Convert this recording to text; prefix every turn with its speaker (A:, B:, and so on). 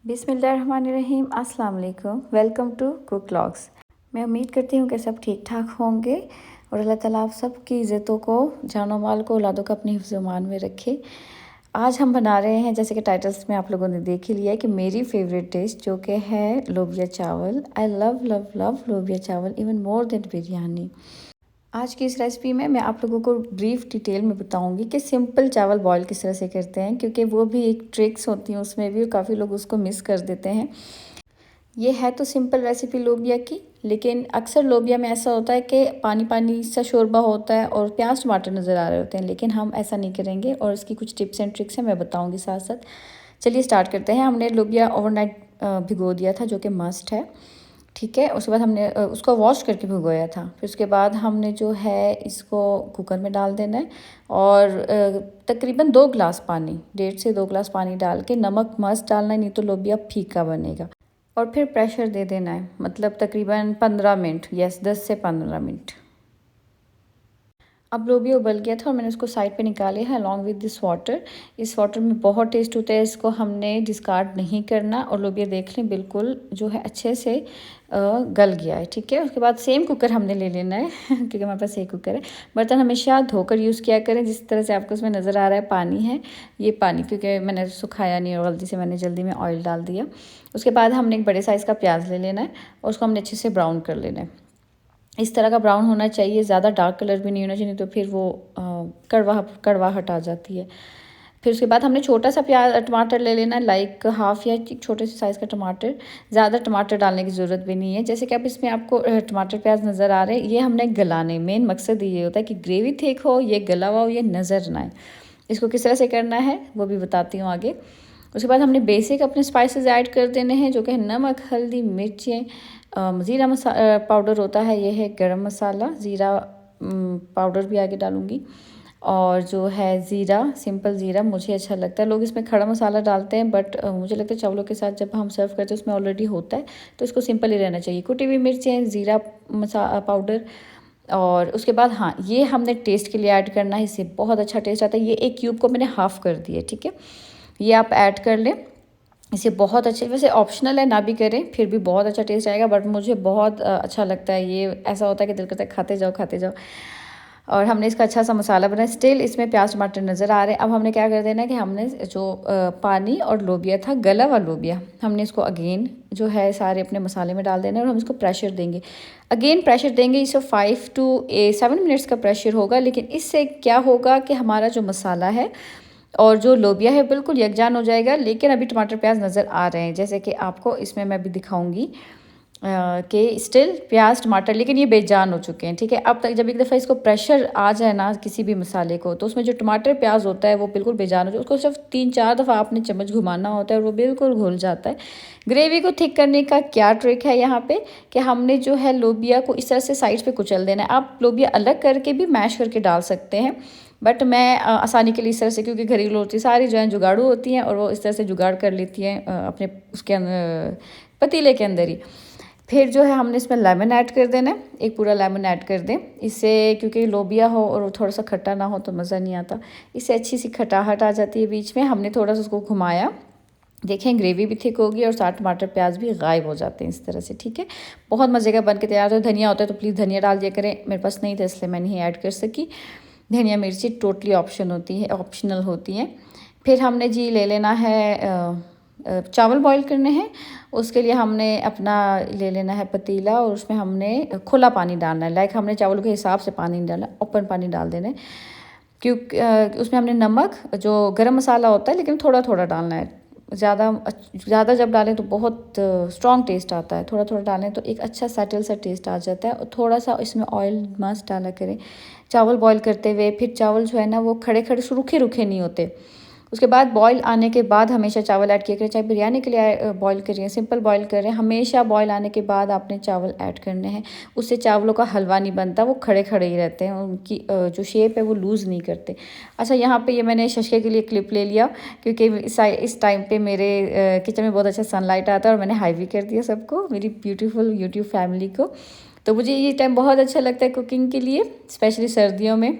A: बिस्मिल्लाहिर्रहमानिर्रहीम, अस्सलाम वालेकुम। Welcome to cook vlogs. मैं उम्मीद करती हूँ कि सब ठीक ठाक होंगे और अल्लाह ताला आप सब की इज़्ज़तों को, जानो माल को, औलादों को अपने हिफ्ज़ मान में रखे। आज हम बना रहे हैं, जैसे कि टाइटल्स में आप लोगों ने देख ही लिया है, कि मेरी फेवरेट डिश जो कि है लोबिया चावल। आई लव लव लव लोबिया चावल इवन मोर देन बिरयानी। आज की इस रेसिपी में मैं आप लोगों को ब्रीफ डिटेल में बताऊंगी कि सिंपल चावल बॉईल किस तरह से करते हैं, क्योंकि वो भी एक ट्रिक्स होती हैं उसमें भी, और काफ़ी लोग उसको मिस कर देते हैं। ये है तो सिंपल रेसिपी लोबिया की, लेकिन अक्सर लोबिया में ऐसा होता है कि पानी पानी सा शोरबा होता है और प्याज टमाटर नज़र आ रहे होते हैं, लेकिन हम ऐसा नहीं करेंगे और इसकी कुछ टिप्स एंड ट्रिक्स हैं, मैं बताऊँगी साथ साथ। चलिए स्टार्ट करते हैं। हमने लोबिया ओवरनाइट भिगो दिया था, जो कि मस्ट है, ठीक है। उसके बाद हमने उसको वॉश करके भिगोया था। फिर उसके बाद हमने जो है इसको कुकर में डाल देना है और तकरीबन 2 गिलास पानी, 1.5 से 2 गिलास पानी डाल के, नमक मस्त डालना है, नहीं तो लोबिया फीका बनेगा। और फिर प्रेशर दे देना है, मतलब तकरीबन 15 मिनट, यस 10 से 15 मिनट। अब लोबिया उबल गया था और मैंने उसको साइड पे निकाले हैं अलॉन्ग विद दिस वाटर। इस वाटर में बहुत टेस्ट होता है, इसको हमने डिस्कार्ड नहीं करना। और लोबिया देख लें बिल्कुल जो है अच्छे से गल गया है, ठीक है। उसके बाद सेम कुकर हमने ले लेना है क्योंकि हमारे पास एक कुकर है। बर्तन हमेशा धोकर यूज़ किया करें, जिस तरह से आपको उसमें नज़र आ रहा है पानी है, ये पानी, क्योंकि मैंने सुखाया नहीं और गलती से मैंने जल्दी में ऑयल डाल दिया। उसके बाद हमने एक बड़े साइज़ का प्याज ले लेना है और उसको हमने अच्छे से ब्राउन कर लेना है। इस तरह का ब्राउन होना चाहिए, ज़्यादा डार्क कलर भी नहीं होना चाहिए, तो फिर वो कड़वाहट आ जाती है। फिर उसके बाद हमने छोटा सा टमाटर ले लेना, लाइक हाफ़ या छोटे से साइज़ का टमाटर। ज़्यादा टमाटर डालने की ज़रूरत भी नहीं है। जैसे कि अब इसमें आपको टमाटर प्याज नज़र आ रहे हैं, ये हमने गलाने, मेन मकसद ये होता है कि ग्रेवी थिक हो, ये गला हुआ हो, ये नज़र ना आए। इसको किस तरह से करना है वो भी बताती हूँ आगे। उसके बाद हमने बेसिक अपने स्पाइसेस ऐड कर देने हैं, जो कि नमक, हल्दी, मिर्चें, ज़ीरा पाउडर होता है, ये है गरम मसाला, ज़ीरा पाउडर भी आगे डालूँगी। और जो है ज़ीरा, सिंपल ज़ीरा मुझे अच्छा लगता है। लोग इसमें खड़ा मसाला डालते हैं, बट मुझे लगता है चावलों के साथ जब हम सर्व करते हैं उसमें ऑलरेडी होता है, तो इसको सिंपल ही रहना चाहिए। कुटी हुई मिर्चें, ज़ीरा पाउडर। और उसके बाद हाँ, ये हमने टेस्ट के लिए ऐड करना है, इससे बहुत अच्छा टेस्ट आता है। ये एक क्यूब को मैंने हाफ़ कर दिया, ठीक है। ये आप ऐड कर लें, इसे बहुत अच्छे, वैसे ऑप्शनल है, ना भी करें फिर भी बहुत अच्छा टेस्ट आएगा, बट मुझे बहुत अच्छा लगता है। ये ऐसा होता है कि दिल करता है खाते जाओ खाते जाओ। और हमने इसका अच्छा सा मसाला बनाया, स्टिल इसमें प्याज टमाटर नज़र आ रहे हैं। अब हमने क्या कर देना है कि हमने जो पानी और लोबिया था, गला हुआ लोबिया, हमने इसको अगेन जो है सारे अपने मसाले में डाल देना है और हम इसको प्रेशर देंगे। अगेन प्रेशर देंगे, इसे 5 to 7 मिनट्स का प्रेशर होगा। लेकिन इससे क्या होगा कि हमारा जो मसाला है और जो लोबिया है बिल्कुल यकजान हो जाएगा। लेकिन अभी टमाटर प्याज नज़र आ रहे हैं, जैसे कि आपको इसमें मैं भी दिखाऊंगी कि स्टिल प्याज टमाटर, लेकिन ये बेजान हो चुके हैं, ठीक है। अब तक जब एक दफ़ा इसको प्रेशर आ जाए ना किसी भी मसाले को, तो उसमें जो टमाटर प्याज होता है वो बिल्कुल बेजान हो जाए। उसको सिर्फ 3-4 दफ़ा आपने चम्मच घुमाना होता है और वो बिल्कुल घुल जाता है। ग्रेवी को थिक करने का क्या ट्रिक है यहाँ पे, कि हमने जो है लोबिया को इस तरह से साइड पे कुचल देना है। आप लोबिया अलग करके भी मैश करके डाल सकते हैं, बट मैं आसानी के लिए इस तरह से, क्योंकि घरेलू होती सारी जो है जुगाड़ू होती हैं और वो इस तरह से जुगाड़ कर लेती हैं अपने उसके अंदर, पतीले के अंदर ही। फिर जो है हमने इसमें लेमन ऐड कर देना है, एक पूरा लेमन ऐड कर दें। इससे क्योंकि लोबिया हो और थोड़ा सा खट्टा ना हो तो मज़ा नहीं आता, इससे अच्छी सी खटाहट आ जाती है बीच में। हमने थोड़ा सा उसको घुमाया, देखें ग्रेवी भी थिक होगी और साथ टमाटर प्याज भी गायब हो जाते हैं इस तरह से, ठीक है। बहुत मज़े का बन के तैयार हो। धनिया होता है तो प्लीज़ धनिया डाल दिया करें, मेरे पास नहीं था इसलिए मैं नहीं ऐड कर सकी। धनिया मिर्ची टोटली ऑप्शनल होती हैं। फिर हमने जी ले लेना है, चावल बॉईल करने हैं। उसके लिए हमने अपना ले लेना है पतीला और उसमें हमने खुला पानी डालना है, लाइक हमने चावल के हिसाब से पानी नहीं डालना, ओपन पानी डाल देना है। क्योंकि उसमें हमने नमक, जो गरम मसाला होता है, लेकिन थोड़ा थोड़ा डालना है। ज़्यादा जब डालें तो बहुत स्ट्रॉन्ग टेस्ट आता है, थोड़ा थोड़ा डालें तो एक अच्छा सेटल सा टेस्ट आ जाता है। और थोड़ा सा इसमें ऑयल मस्ट डाला करें चावल बॉईल करते हुए। फिर चावल जो है ना वो खड़े खड़े रूखे रूखे नहीं होते। उसके बाद बॉईल आने के बाद हमेशा चावल ऐड किया करें, चाहे बिरयानी के लिए बॉईल करें, सिंपल बॉईल करें, हमेशा बॉईल आने के बाद आपने चावल ऐड करने हैं। उससे चावलों का हलवा नहीं बनता, वो खड़े खड़े ही रहते हैं, उनकी जो शेप है वो लूज़ नहीं करते। अच्छा, यहाँ पे ये मैंने शशके के लिए क्लिप ले लिया, क्योंकि इस टाइम पे मेरे किचन में बहुत अच्छा सनलाइट आता है और मैंने हाई भी कर दिया सबको, मेरी ब्यूटीफुल यूट्यूब फैमिली को। तो मुझे ये टाइम बहुत अच्छा लगता है कुकिंग के लिए, स्पेशली सर्दियों में।